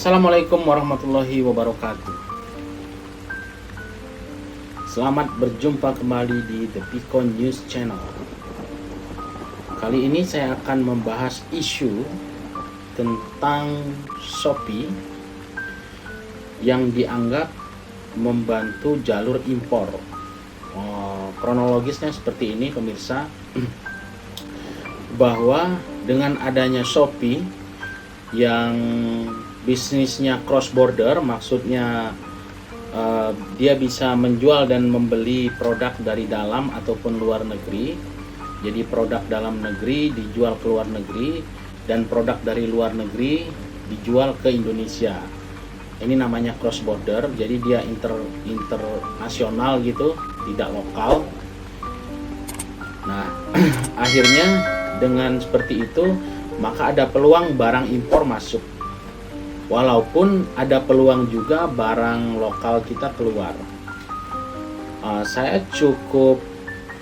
Assalamualaikum warahmatullahi wabarakatuh. Selamat berjumpa kembali di The Picon News Channel. Kali ini saya akan membahas isu tentang Shopee yang dianggap membantu jalur impor. Kronologisnya seperti ini pemirsa, bahwa dengan adanya Shopee yang bisnisnya cross border, maksudnya dia bisa menjual dan membeli produk dari dalam ataupun luar negeri. Jadi produk dalam negeri dijual ke luar negeri dan produk dari luar negeri dijual ke Indonesia. Ini namanya cross border, jadi dia internasional gitu, tidak lokal. Nah, akhirnya dengan seperti itu maka ada peluang barang impor masuk. Walaupun ada peluang juga barang lokal kita keluar. Saya cukup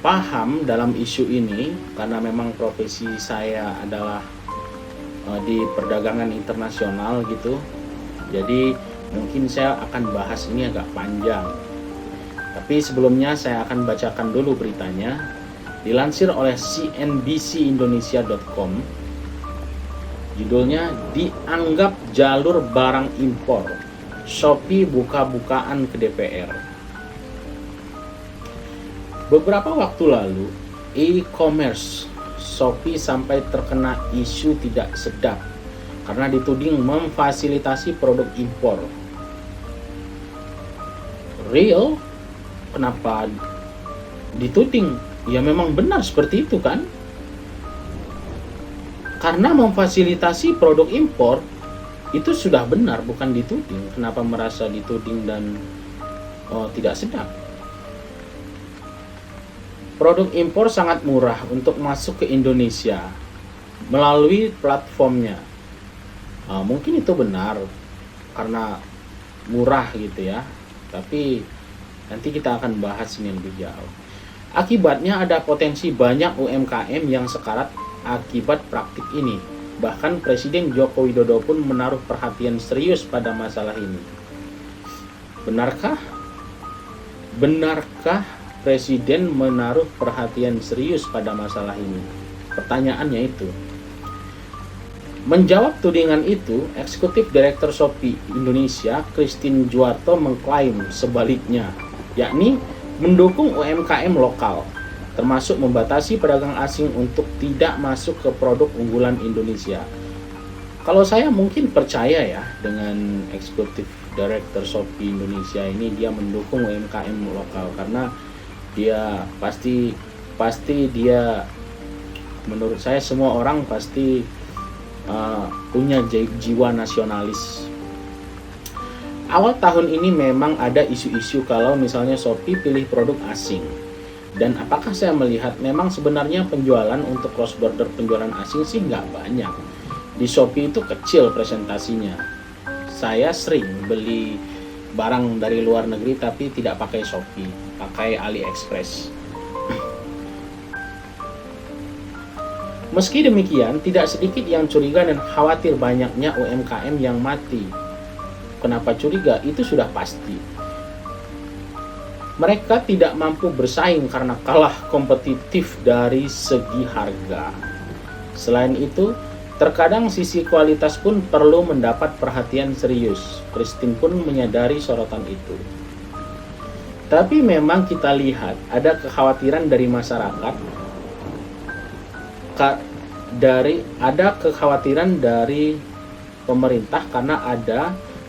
paham dalam isu ini karena memang profesi saya adalah di perdagangan internasional gitu. Jadi mungkin saya akan bahas ini agak panjang. Tapi sebelumnya saya akan bacakan dulu beritanya. Dilansir oleh cnbcindonesia.com. Judulnya, dianggap jalur barang impor, Shopee buka-bukaan ke DPR. Beberapa waktu lalu, e-commerce Shopee sampai terkena isu tidak sedap karena dituding memfasilitasi produk impor. Real? Kenapa dituding? Ya memang benar seperti itu kan? Karena memfasilitasi produk impor itu sudah benar, bukan dituding. Kenapa merasa dituding dan tidak sedap? Produk impor sangat murah untuk masuk ke Indonesia melalui platformnya. Mungkin itu benar karena murah gitu ya. Tapi nanti kita akan bahas ini lebih jauh. Akibatnya ada potensi banyak UMKM yang sekarat akibat praktik ini. Bahkan Presiden Joko Widodo pun menaruh perhatian serius pada masalah ini. Benarkah? Benarkah Presiden menaruh perhatian serius pada masalah ini? Pertanyaannya itu. Menjawab tudingan itu, Eksekutif Direktur Shopee Indonesia, Christine Juwarto, mengklaim sebaliknya, yakni mendukung UMKM lokal, termasuk membatasi pedagang asing untuk tidak masuk ke produk unggulan Indonesia. Kalau saya mungkin percaya ya dengan Eksekutif Director Shopee Indonesia ini, dia mendukung UMKM lokal karena dia pasti dia, menurut saya semua orang pasti punya jiwa nasionalis. Awal tahun ini memang ada isu-isu kalau misalnya Shopee pilih produk asing. Dan apakah saya melihat memang sebenarnya penjualan untuk cross border penjualan asing sih nggak banyak. Di Shopee itu kecil presentasinya. Saya sering beli barang dari luar negeri tapi tidak pakai Shopee, pakai AliExpress. Meski demikian, tidak sedikit yang curiga dan khawatir banyaknya UMKM yang mati. Kenapa curiga? Itu sudah pasti. Mereka tidak mampu bersaing karena kalah kompetitif dari segi harga. Selain itu, terkadang sisi kualitas pun perlu mendapat perhatian serius. Christine pun menyadari sorotan itu. Tapi memang kita lihat ada kekhawatiran dari masyarakat, ada kekhawatiran dari pemerintah karena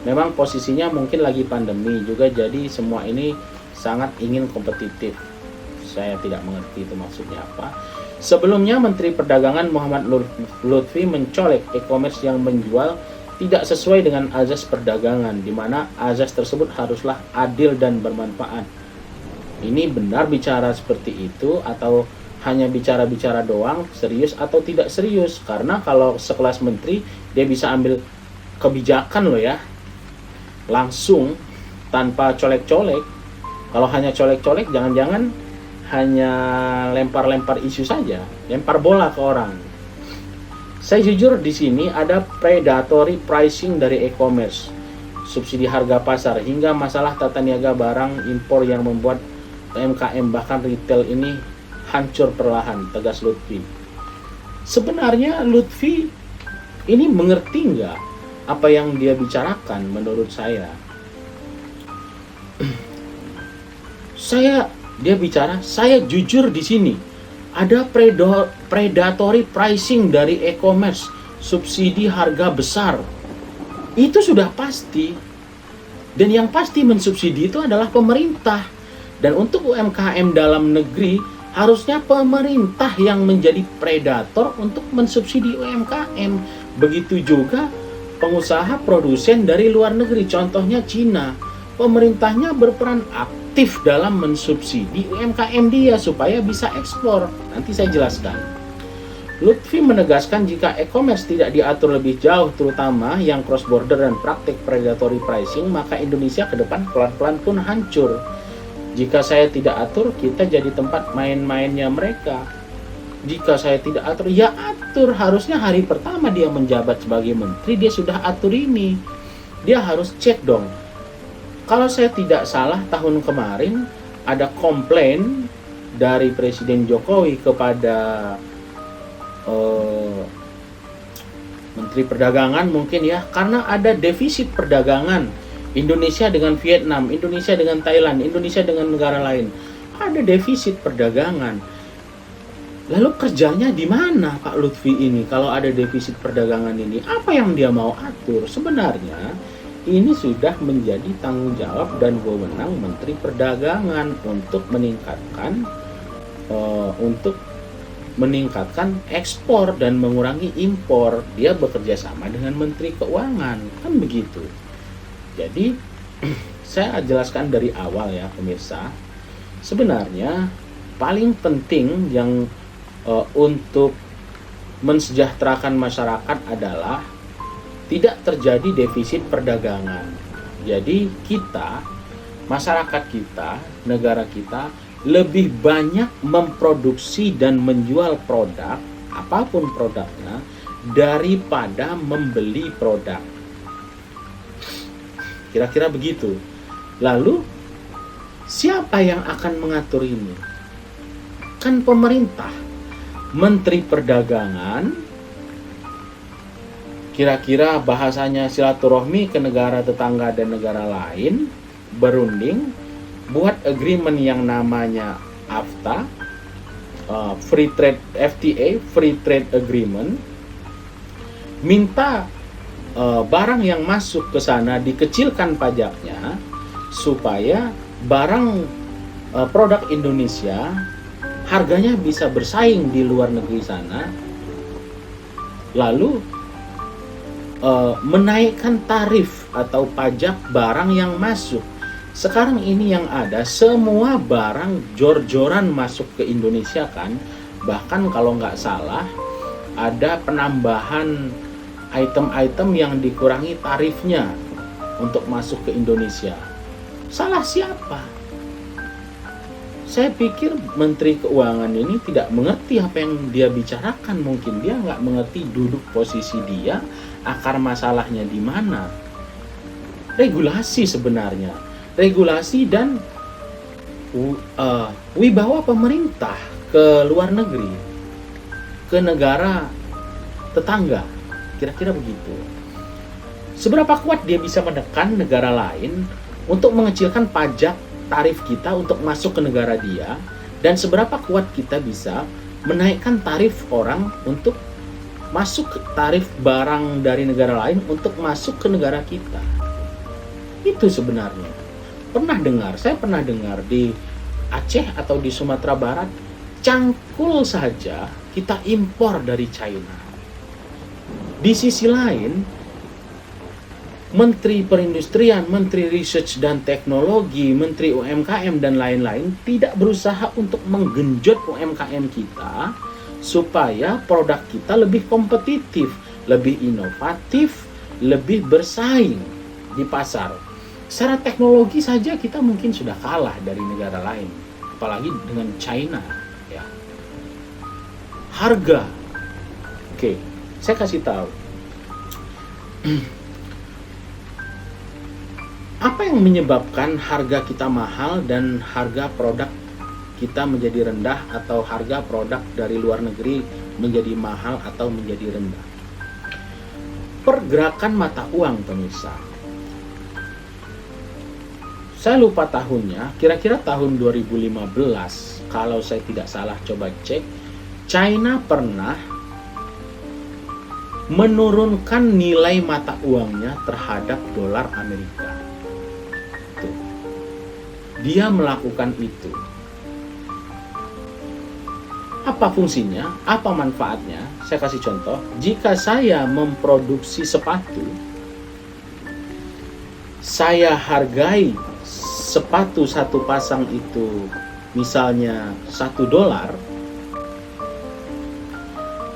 memang posisinya mungkin lagi pandemi juga, jadi semua ini sangat ingin kompetitif. Saya tidak mengerti itu maksudnya apa. Sebelumnya Menteri Perdagangan Muhammad Lutfi mencolek e-commerce yang menjual tidak sesuai dengan azas perdagangan, di mana azas tersebut haruslah adil dan bermanfaat. Ini benar bicara seperti itu atau hanya bicara-bicara doang, serius atau tidak serius? Karena kalau sekelas menteri dia bisa ambil kebijakan loh ya, langsung tanpa colek-colek. Kalau hanya colek-colek, jangan-jangan hanya lempar-lempar isu saja, lempar bola ke orang. Saya jujur di sini ada predatory pricing dari e-commerce, subsidi harga pasar, hingga masalah tata niaga barang impor yang membuat UMKM bahkan retail ini hancur perlahan, tegas Lutfi. Sebenarnya Lutfi ini mengerti nggak apa yang dia bicarakan? Menurut saya dia bicara, saya jujur di sini ada predatory pricing dari e-commerce, subsidi harga besar. Itu sudah pasti. Dan yang pasti mensubsidi itu adalah pemerintah. Dan untuk UMKM dalam negeri, harusnya pemerintah yang menjadi predator untuk mensubsidi UMKM. Begitu juga pengusaha produsen dari luar negeri, contohnya Cina. Pemerintahnya berperan aktif dalam mensubsidi UMKM dia supaya bisa ekspor. Nanti saya jelaskan. Lutfi menegaskan jika e-commerce tidak diatur lebih jauh, terutama yang cross border dan praktik predatory pricing, maka Indonesia ke depan pelan-pelan pun hancur. Jika saya tidak atur, kita jadi tempat main-mainnya mereka. Jika saya tidak atur, ya atur. Harusnya hari pertama dia menjabat sebagai menteri, dia sudah atur ini. Dia harus cek dong. Kalau saya tidak salah, tahun kemarin ada komplain dari Presiden Jokowi kepada Menteri Perdagangan mungkin ya, karena ada defisit perdagangan Indonesia dengan Vietnam, Indonesia dengan Thailand, Indonesia dengan negara lain. Ada defisit perdagangan. Lalu kerjanya di mana Pak Lutfi ini kalau ada defisit perdagangan ini? Apa yang dia mau atur? Sebenarnya ini sudah menjadi tanggung jawab dan wewenang Menteri Perdagangan untuk meningkatkan ekspor dan mengurangi impor. Dia bekerja sama dengan Menteri Keuangan, kan begitu. Jadi saya jelaskan dari awal ya pemirsa. Sebenarnya paling penting yang untuk mensejahterakan masyarakat adalah tidak terjadi defisit perdagangan. Jadi kita, masyarakat kita, negara kita lebih banyak memproduksi dan menjual produk, apapun produknya, daripada membeli produk. Kira-kira begitu. Lalu, siapa yang akan mengatur ini? Kan pemerintah, Menteri Perdagangan, kira-kira bahasanya silaturahmi ke negara tetangga dan negara lain, berunding, buat agreement yang namanya AFTA, Free Trade FTA, Free Trade Agreement, minta barang yang masuk ke sana dikecilkan pajaknya supaya barang produk Indonesia harganya bisa bersaing di luar negeri sana. Lalu menaikkan tarif atau pajak barang yang masuk. Sekarang ini yang ada, semua barang jor-joran masuk ke Indonesia kan. Bahkan kalau nggak salah ada penambahan item-item yang dikurangi tarifnya untuk masuk ke Indonesia. Salah siapa? Saya pikir Menteri Keuangan ini tidak mengerti apa yang dia bicarakan. Mungkin dia nggak mengerti duduk posisi dia, akar masalahnya di mana. Regulasi sebenarnya. Regulasi dan wibawa pemerintah ke luar negeri, ke negara tetangga. Kira-kira begitu. Seberapa kuat dia bisa menekan negara lain untuk mengecilkan pajak tarif kita untuk masuk ke negara dia, dan seberapa kuat kita bisa menaikkan tarif orang untuk masuk ke tarif barang dari negara lain untuk masuk ke negara kita. Itu sebenarnya. Saya pernah dengar di Aceh atau di Sumatera Barat, cangkul saja kita impor dari China. Di sisi lain, Menteri Perindustrian, Menteri Research dan Teknologi, Menteri UMKM dan lain-lain tidak berusaha untuk menggenjot UMKM kita supaya produk kita lebih kompetitif, lebih inovatif, lebih bersaing di pasar. Secara teknologi saja kita mungkin sudah kalah dari negara lain, apalagi dengan China ya. Harga. Oke. Saya kasih tahu. Apa yang menyebabkan harga kita mahal dan harga produk kita menjadi rendah, atau harga produk dari luar negeri menjadi mahal atau menjadi rendah? Pergerakan mata uang, pemirsa. Saya lupa tahunnya, kira-kira tahun 2015, kalau saya tidak salah, coba cek. China pernah menurunkan nilai mata uangnya terhadap dolar Amerika. Tuh. Dia melakukan itu. Apa fungsinya? Apa manfaatnya? Saya kasih contoh. Jika saya memproduksi sepatu, saya hargai sepatu satu pasang itu misalnya $1,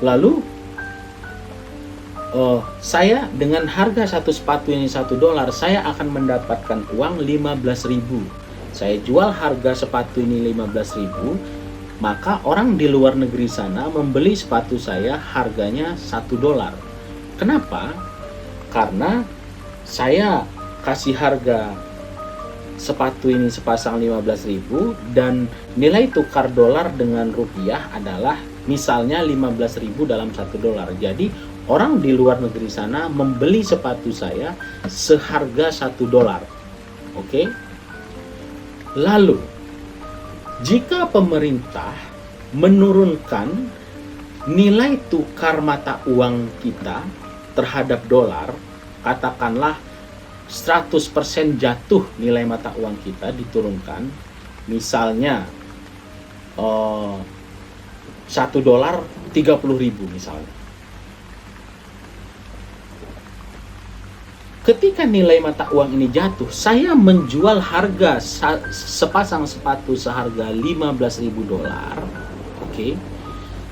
lalu saya dengan harga satu sepatu ini $1, saya akan mendapatkan uang 15.000. Saya jual harga sepatu ini 15.000, maka orang di luar negeri sana membeli sepatu saya harganya $1. Kenapa? Karena saya kasih harga sepatu ini sepasang 15.000 dan nilai tukar dolar dengan rupiah adalah misalnya 15.000 dalam $1. Jadi orang di luar negeri sana membeli sepatu saya seharga $1. Oke? Lalu, jika pemerintah menurunkan nilai tukar mata uang kita terhadap dolar, katakanlah 100% jatuh nilai mata uang kita, diturunkan, misalnya $1 30.000 misalnya. Ketika nilai mata uang ini jatuh, saya menjual harga sepasang sepatu seharga $15.000, oke?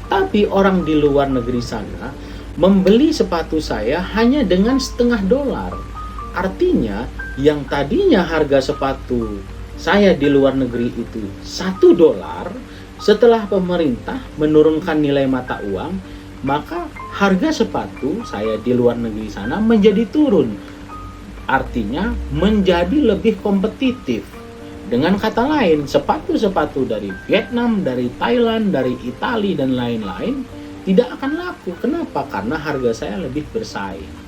Tapi orang di luar negeri sana membeli sepatu saya hanya dengan $0,5. Artinya, yang tadinya harga sepatu saya di luar negeri itu $1, setelah pemerintah menurunkan nilai mata uang, maka harga sepatu saya di luar negeri sana menjadi turun. Artinya menjadi lebih kompetitif. Dengan kata lain, sepatu-sepatu dari Vietnam, dari Thailand, dari Italia dan lain-lain tidak akan laku. Kenapa? Karena harga saya lebih bersaing.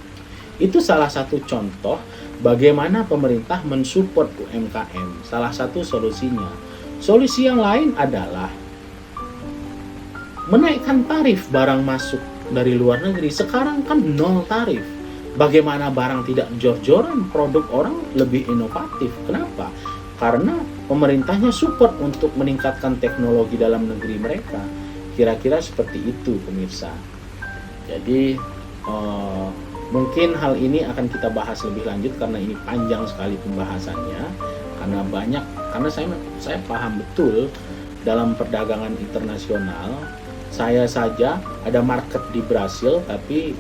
Itu salah satu contoh bagaimana pemerintah mensupport UMKM. Salah satu solusinya. Solusi yang lain adalah menaikkan tarif barang masuk dari luar negeri. Sekarang kan 0 tarif. Bagaimana barang tidak jor-joran, produk orang lebih inovatif. Kenapa? Karena pemerintahnya support untuk meningkatkan teknologi dalam negeri mereka. Kira-kira seperti itu, pemirsa. Jadi mungkin hal ini akan kita bahas lebih lanjut karena ini panjang sekali pembahasannya. Karena saya paham betul dalam perdagangan internasional. Saya saja ada market di Brasil, tapi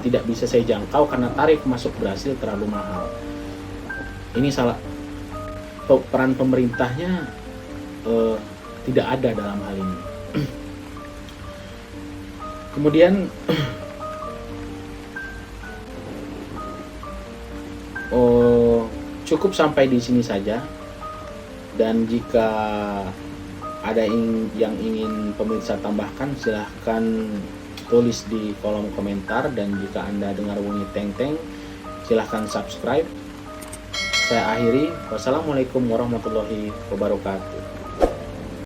tidak bisa saya jangkau karena tarif masuk Brasil terlalu mahal. Ini salah, peran pemerintahnya tidak ada dalam hal ini. Kemudian cukup sampai di sini saja. Dan jika ada yang ingin pemirsa tambahkan, silahkan tulis di kolom komentar. Dan jika Anda dengar bunyi teng-teng, silahkan subscribe. Saya akhiri. Wassalamualaikum warahmatullahi wabarakatuh.